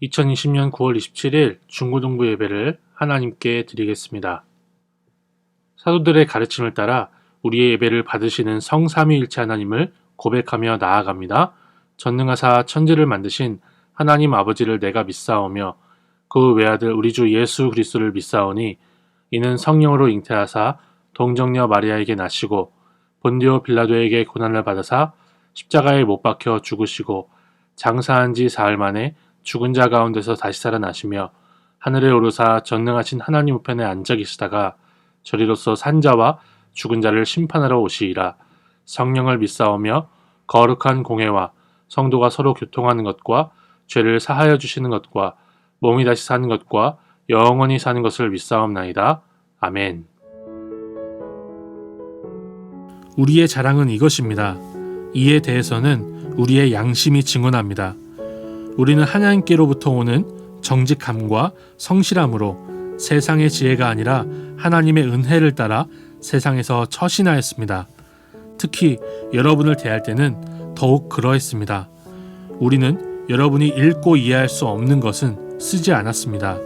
2020년 9월 27일 중고등부 예배를 하나님께 드리겠습니다. 사도들의 가르침을 따라 우리의 예배를 받으시는 성삼위일체 하나님을 고백하며 나아갑니다. 전능하사 천지를 만드신 하나님 아버지를 내가 믿사오며 그 외아들 우리 주 예수 그리스도를 믿사오니 이는 성령으로 잉태하사 동정녀 마리아에게 나시고 본디오 빌라도에게 고난을 받으사 십자가에 못 박혀 죽으시고 장사한 지 사흘 만에 죽은 자 가운데서 다시 살아나시며 하늘에 오르사 전능하신 하나님 우편에 앉아 계시다가 저리로서 산자와 죽은 자를 심판하러 오시리라. 성령을 믿사오며 거룩한 공회와 성도가 서로 교통하는 것과 죄를 사하여 주시는 것과 몸이 다시 사는 것과 영원히 사는 것을 믿사옵나이다. 아멘. 우리의 자랑은 이것입니다. 이에 대해서는 우리의 양심이 증언합니다. 우리는 하나님께로부터 오는 정직함과 성실함으로 세상의 지혜가 아니라 하나님의 은혜를 따라 세상에서 처신하였습니다. 특히 여러분을 대할 때는 더욱 그러했습니다. 우리는 여러분이 읽고 이해할 수 없는 것은 쓰지 않았습니다.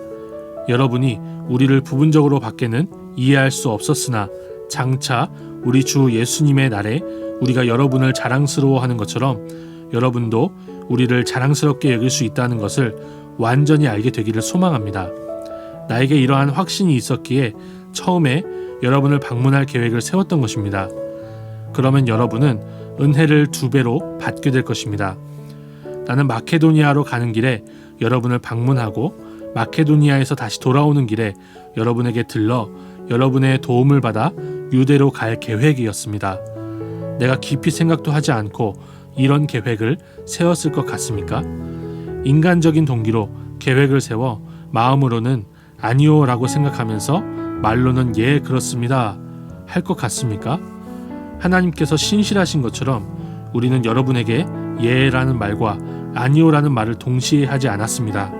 여러분이 우리를 부분적으로 밖에는 이해할 수 없었으나 장차 우리 주 예수님의 날에 우리가 여러분을 자랑스러워하는 것처럼 여러분도 우리를 자랑스럽게 여길 수 있다는 것을 완전히 알게 되기를 소망합니다. 나에게 이러한 확신이 있었기에 처음에 여러분을 방문할 계획을 세웠던 것입니다. 그러면 여러분은 은혜를 2배로 받게 될 것입니다. 나는 마케도니아로 가는 길에 여러분을 방문하고 마케도니아에서 다시 돌아오는 길에 여러분에게 들러 여러분의 도움을 받아 유대로 갈 계획이었습니다. 내가 깊이 생각도 하지 않고 이런 계획을 세웠을 것 같습니까? 인간적인 동기로 계획을 세워 마음으로는 아니요 라고 생각하면서 말로는 예 그렇습니다 할 것 같습니까? 하나님께서 신실하신 것처럼 우리는 여러분에게 예 라는 말과 아니요 라는 말을 동시에 하지 않았습니다.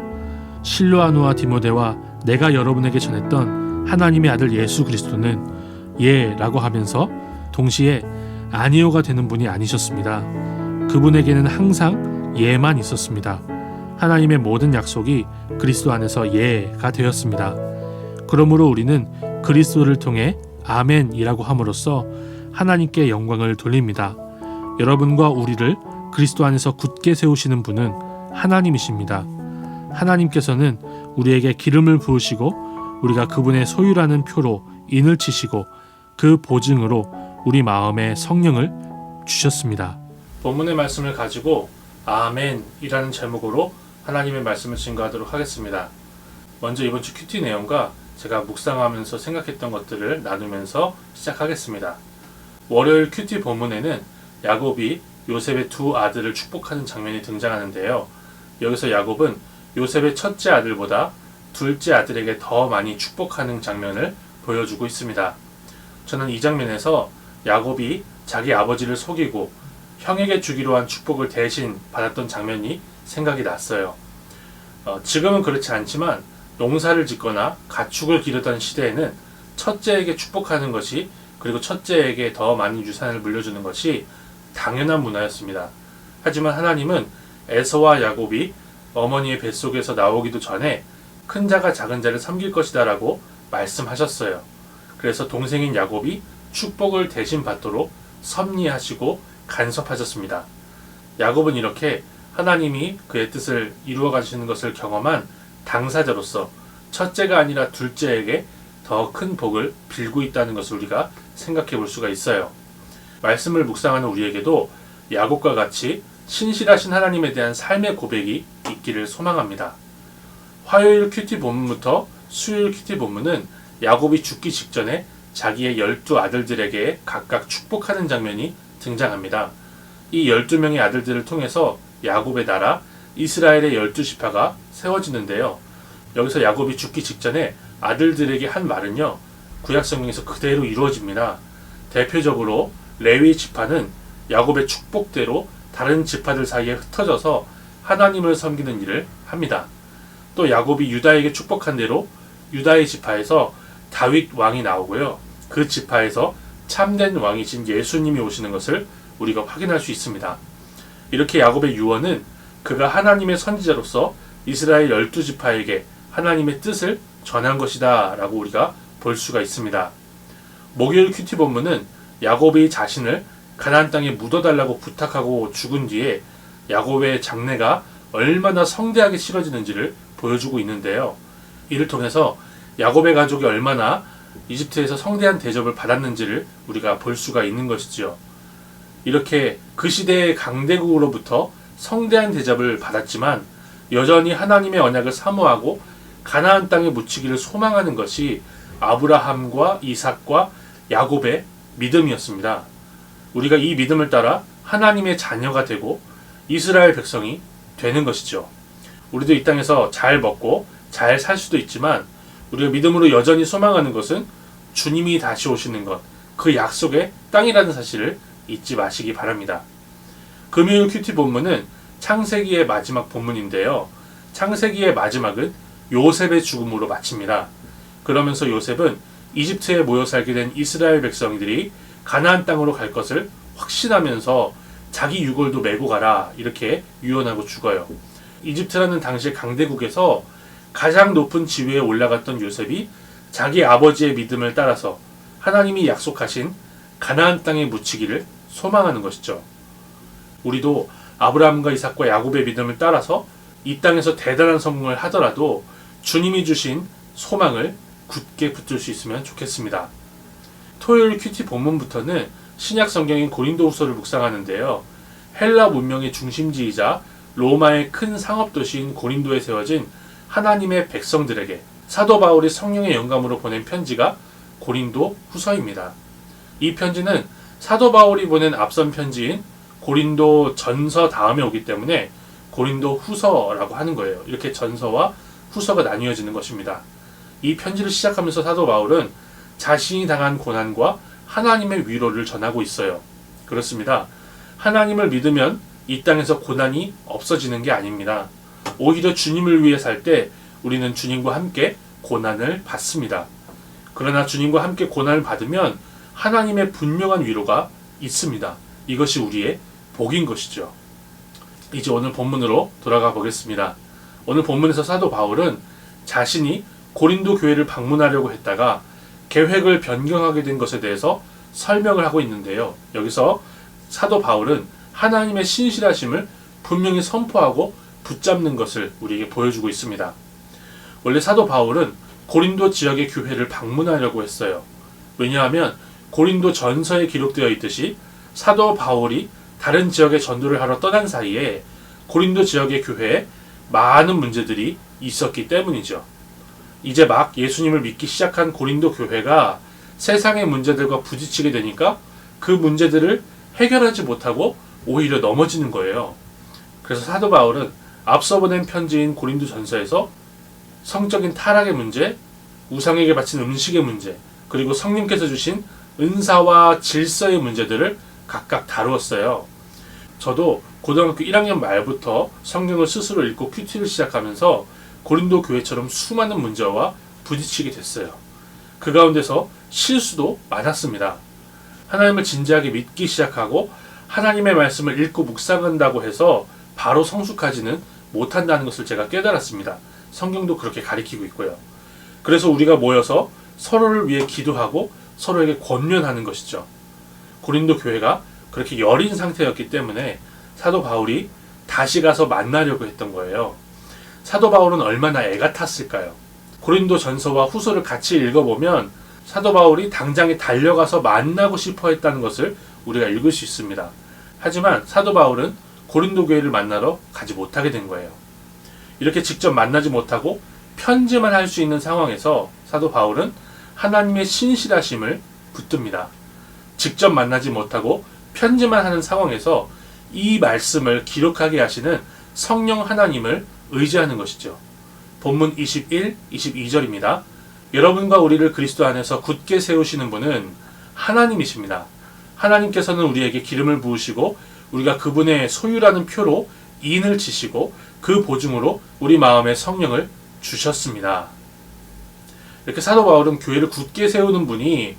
실로아노와 디모데와 내가 여러분에게 전했던 하나님의 아들 예수 그리스도는 예 라고 하면서 동시에 아니요가 되는 분이 아니셨습니다. 그분에게는 항상 예만 있었습니다. 하나님의 모든 약속이 그리스도 안에서 예가 되었습니다. 그러므로 우리는 그리스도를 통해 아멘이라고 함으로써 하나님께 영광을 돌립니다. 여러분과 우리를 그리스도 안에서 굳게 세우시는 분은 하나님이십니다. 하나님께서는 우리에게 기름을 부으시고 우리가 그분의 소유라는 표로 인을 치시고 그 보증으로 우리 마음에 성령을 주셨습니다. 본문의 말씀을 가지고 아멘이라는 제목으로 하나님의 말씀을 증거하도록 하겠습니다. 먼저 이번 주 큐티 내용과 제가 묵상하면서 생각했던 것들을 나누면서 시작하겠습니다. 월요일 큐티 본문에는 야곱이 요셉의 2 아들을 축복하는 장면이 등장하는데요. 여기서 야곱은 요셉의 첫째 아들보다 둘째 아들에게 더 많이 축복하는 장면을 보여주고 있습니다. 저는 이 장면에서 야곱이 자기 아버지를 속이고 형에게 주기로 한 축복을 대신 받았던 장면이 생각이 났어요. 지금은 그렇지 않지만 농사를 짓거나 가축을 기르던 시대에는 첫째에게 축복하는 것이 그리고 첫째에게 더 많은 유산을 물려주는 것이 당연한 문화였습니다. 하지만 하나님은 에서와 야곱이 어머니의 뱃속에서 나오기도 전에 큰 자가 작은 자를 섬길 것이다 라고 말씀하셨어요. 그래서 동생인 야곱이 축복을 대신 받도록 섭리하시고 간섭하셨습니다. 야곱은 이렇게 하나님이 그의 뜻을 이루어 가시는 것을 경험한 당사자로서 첫째가 아니라 둘째에게 더 큰 복을 빌고 있다는 것을 우리가 생각해 볼 수가 있어요. 말씀을 묵상하는 우리에게도 야곱과 같이 신실하신 하나님에 대한 삶의 고백이 있기를 소망합니다. 화요일 큐티 본문부터 수요일 큐티 본문은 야곱이 죽기 직전에 자기의 12 아들들에게 각각 축복하는 장면이 등장합니다. 이 12명의 아들들을 통해서 야곱의 나라 이스라엘의 12지파가 세워지는데요. 여기서 야곱이 죽기 직전에 아들들에게 한 말은요, 구약성경에서 그대로 이루어집니다. 대표적으로 레위 지파는 야곱의 축복대로 다른 지파들 사이에 흩어져서 하나님을 섬기는 일을 합니다. 또 야곱이 유다에게 축복한 대로 유다의 지파에서 다윗 왕이 나오고요. 그 지파에서 참된 왕이신 예수님이 오시는 것을 우리가 확인할 수 있습니다. 이렇게 야곱의 유언은 그가 하나님의 선지자로서 이스라엘 12지파에게 하나님의 뜻을 전한 것이다 라고 우리가 볼 수가 있습니다. 목요일 큐티 본문은 야곱이 자신을 가나안 땅에 묻어달라고 부탁하고 죽은 뒤에 야곱의 장례가 얼마나 성대하게 치러지는지를 보여주고 있는데요. 이를 통해서 야곱의 가족이 얼마나 이집트에서 성대한 대접을 받았는지를 우리가 볼 수가 있는 것이지요. 이렇게 그 시대의 강대국으로부터 성대한 대접을 받았지만 여전히 하나님의 언약을 사모하고 가나안 땅에 묻히기를 소망하는 것이 아브라함과 이삭과 야곱의 믿음이었습니다. 우리가 이 믿음을 따라 하나님의 자녀가 되고 이스라엘 백성이 되는 것이죠. 우리도 이 땅에서 잘 먹고 잘 살 수도 있지만 우리가 믿음으로 여전히 소망하는 것은 주님이 다시 오시는 것, 그 약속의 땅이라는 사실을 잊지 마시기 바랍니다. 금요일 큐티 본문은 창세기의 마지막 본문인데요. 창세기의 마지막은 요셉의 죽음으로 마칩니다. 그러면서 요셉은 이집트에 모여 살게 된 이스라엘 백성들이 가나안 땅으로 갈 것을 확신하면서 자기 유골도 메고 가라 이렇게 유언하고 죽어요. 이집트라는 당시 강대국에서 가장 높은 지위에 올라갔던 요셉이 자기 아버지의 믿음을 따라서 하나님이 약속하신 가나안 땅에 묻히기를 소망하는 것이죠. 우리도 아브라함과 이삭과 야곱의 믿음을 따라서 이 땅에서 대단한 성공을 하더라도 주님이 주신 소망을 굳게 붙들 수 있으면 좋겠습니다. 토요일 큐티 본문부터는 신약 성경인 고린도후서를 묵상하는데요. 헬라 문명의 중심지이자 로마의 큰 상업도시인 고린도에 세워진 하나님의 백성들에게 사도 바울이 성령의 영감으로 보낸 편지가 고린도 후서입니다. 이 편지는 사도 바울이 보낸 앞선 편지인 고린도 전서 다음에 오기 때문에 고린도 후서라고 하는 거예요. 이렇게 전서와 후서가 나뉘어지는 것입니다. 이 편지를 시작하면서 사도 바울은 자신이 당한 고난과 하나님의 위로를 전하고 있어요. 그렇습니다. 하나님을 믿으면 이 땅에서 고난이 없어지는 게 아닙니다. 오히려 주님을 위해 살 때 우리는 주님과 함께 고난을 받습니다. 그러나 주님과 함께 고난을 받으면 하나님의 분명한 위로가 있습니다. 이것이 우리의 복인 것이죠. 이제 오늘 본문으로 돌아가 보겠습니다. 오늘 본문에서 사도 바울은 자신이 고린도 교회를 방문하려고 했다가 계획을 변경하게 된 것에 대해서 설명을 하고 있는데요. 여기서 사도 바울은 하나님의 신실하심을 분명히 선포하고 붙잡는 것을 우리에게 보여주고 있습니다. 원래 사도 바울은 고린도 지역의 교회를 방문하려고 했어요. 왜냐하면 고린도 전서에 기록되어 있듯이 사도 바울이 다른 지역에 전도를 하러 떠난 사이에 고린도 지역의 교회에 많은 문제들이 있었기 때문이죠. 이제 막 예수님을 믿기 시작한 고린도 교회가 세상의 문제들과 부딪히게 되니까 그 문제들을 해결하지 못하고 오히려 넘어지는 거예요. 그래서 사도 바울은 앞서 보낸 편지인 고린도 전서에서 성적인 타락의 문제, 우상에게 바친 음식의 문제, 그리고 성령께서 주신 은사와 질서의 문제들을 각각 다루었어요. 저도 고등학교 1학년 말부터 성경을 스스로 읽고 큐티를 시작하면서 고린도 교회처럼 수많은 문제와 부딪히게 됐어요. 그 가운데서 실수도 많았습니다. 하나님을 진지하게 믿기 시작하고 하나님의 말씀을 읽고 묵상한다고 해서 바로 성숙하지는 못한다는 것을 제가 깨달았습니다. 성경도 그렇게 가리키고 있고요. 그래서 우리가 모여서 서로를 위해 기도하고 서로에게 권면하는 것이죠. 고린도 교회가 그렇게 여린 상태였기 때문에 사도 바울이 다시 가서 만나려고 했던 거예요. 사도 바울은 얼마나 애가 탔을까요? 고린도 전서와 후서를 같이 읽어보면 사도 바울이 당장에 달려가서 만나고 싶어 했다는 것을 우리가 읽을 수 있습니다. 하지만 사도 바울은 고린도 교회를 만나러 가지 못하게 된 거예요. 이렇게 직접 만나지 못하고 편지만 할 수 있는 상황에서 사도 바울은 하나님의 신실하심을 붙듭니다. 직접 만나지 못하고 편지만 하는 상황에서 이 말씀을 기록하게 하시는 성령 하나님을 의지하는 것이죠. 본문 21, 22절입니다. 여러분과 우리를 그리스도 안에서 굳게 세우시는 분은 하나님이십니다. 하나님께서는 우리에게 기름을 부으시고 우리가 그분의 소유라는 표로 인을 치시고 그 보증으로 우리 마음에 성령을 주셨습니다. 이렇게 사도 바울은 교회를 굳게 세우는 분이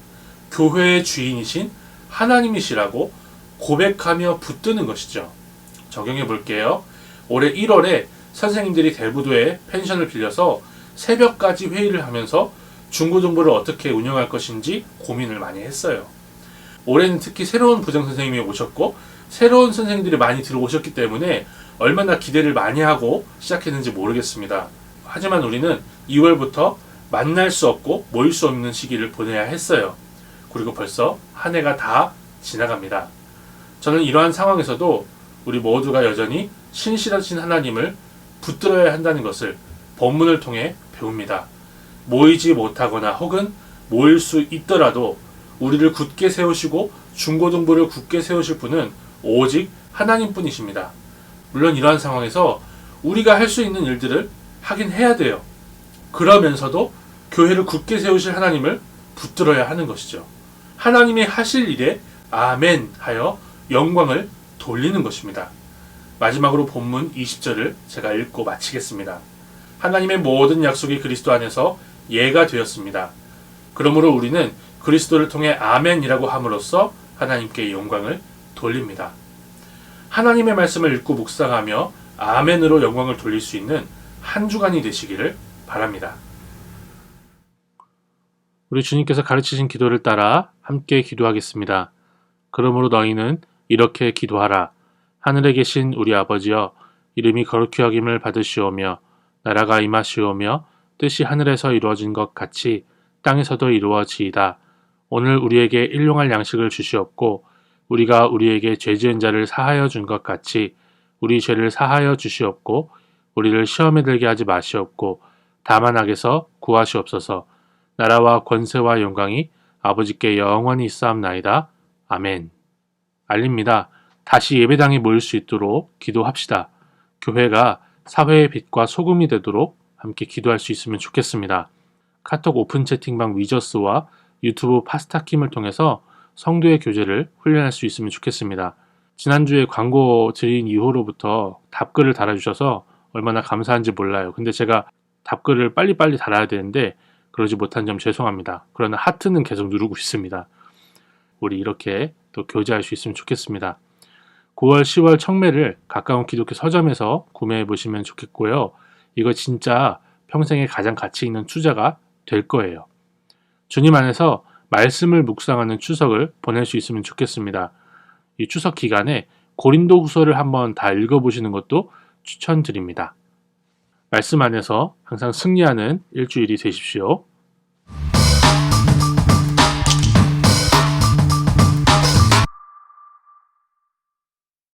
교회의 주인이신 하나님이시라고 고백하며 붙드는 것이죠. 적용해 볼게요. 올해 1월에 선생님들이 대부도에 펜션을 빌려서 새벽까지 회의를 하면서 중고등부를 어떻게 운영할 것인지 고민을 많이 했어요. 올해는 특히 새로운 부장 선생님이 오셨고 새로운 선생님들이 많이 들어오셨기 때문에 얼마나 기대를 많이 하고 시작했는지 모르겠습니다. 하지만 우리는 2월부터 만날 수 없고 모일 수 없는 시기를 보내야 했어요. 그리고 벌써 한 해가 다 지나갑니다. 저는 이러한 상황에서도 우리 모두가 여전히 신실하신 하나님을 붙들어야 한다는 것을 본문을 통해 배웁니다. 모이지 못하거나 혹은 모일 수 있더라도 우리를 굳게 세우시고 중고등부를 굳게 세우실 분은 오직 하나님뿐이십니다. 물론 이러한 상황에서 우리가 할 수 있는 일들을 하긴 해야 돼요. 그러면서도 교회를 굳게 세우실 하나님을 붙들어야 하는 것이죠. 하나님이 하실 일에 아멘 하여 영광을 돌리는 것입니다. 마지막으로 본문 20절을 제가 읽고 마치겠습니다. 하나님의 모든 약속이 그리스도 안에서 예가 되었습니다. 그러므로 우리는 그리스도를 통해 아멘이라고 함으로써 하나님께 영광을 돌립니다. 하나님의 말씀을 읽고 묵상하며 아멘으로 영광을 돌릴 수 있는 한 주간이 되시기를 바랍니다. 우리 주님께서 가르치신 기도를 따라 함께 기도하겠습니다. 그러므로 너희는 이렇게 기도하라. 하늘에 계신 우리 아버지여, 이름이 거룩히 여김을 받으시오며 나라가 임하시오며 뜻이 하늘에서 이루어진 것 같이 땅에서도 이루어지이다. 오늘 우리에게 일용할 양식을 주시옵고 우리가 우리에게 죄 지은 자를 사하여 준 것 같이 우리 죄를 사하여 주시옵고 우리를 시험에 들게 하지 마시옵고 다만 악에서 구하시옵소서. 나라와 권세와 영광이 아버지께 영원히 있사옵나이다. 아멘. 알립니다. 다시 예배당에 모일 수 있도록 기도합시다. 교회가 사회의 빛과 소금이 되도록 함께 기도할 수 있으면 좋겠습니다. 카톡 오픈 채팅방 위저스와 유튜브 파스타킴을 통해서 성도의 교제를 훈련할 수 있으면 좋겠습니다. 지난주에 광고 드린 이후로부터 답글을 달아주셔서 얼마나 감사한지 몰라요. 근데 제가 답글을 빨리빨리 달아야 되는데 그러지 못한 점 죄송합니다. 그러나 하트는 계속 누르고 있습니다. 우리 이렇게 또 교제할 수 있으면 좋겠습니다. 9월, 10월 청매를 가까운 기독교 서점에서 구매해 보시면 좋겠고요. 이거 진짜 평생에 가장 가치 있는 투자가 될 거예요. 주님 안에서 말씀을 묵상하는 추석을 보낼 수 있으면 좋겠습니다. 이 추석 기간에 고린도 후서를 한번 다 읽어보시는 것도 추천드립니다. 말씀 안에서 항상 승리하는 일주일이 되십시오.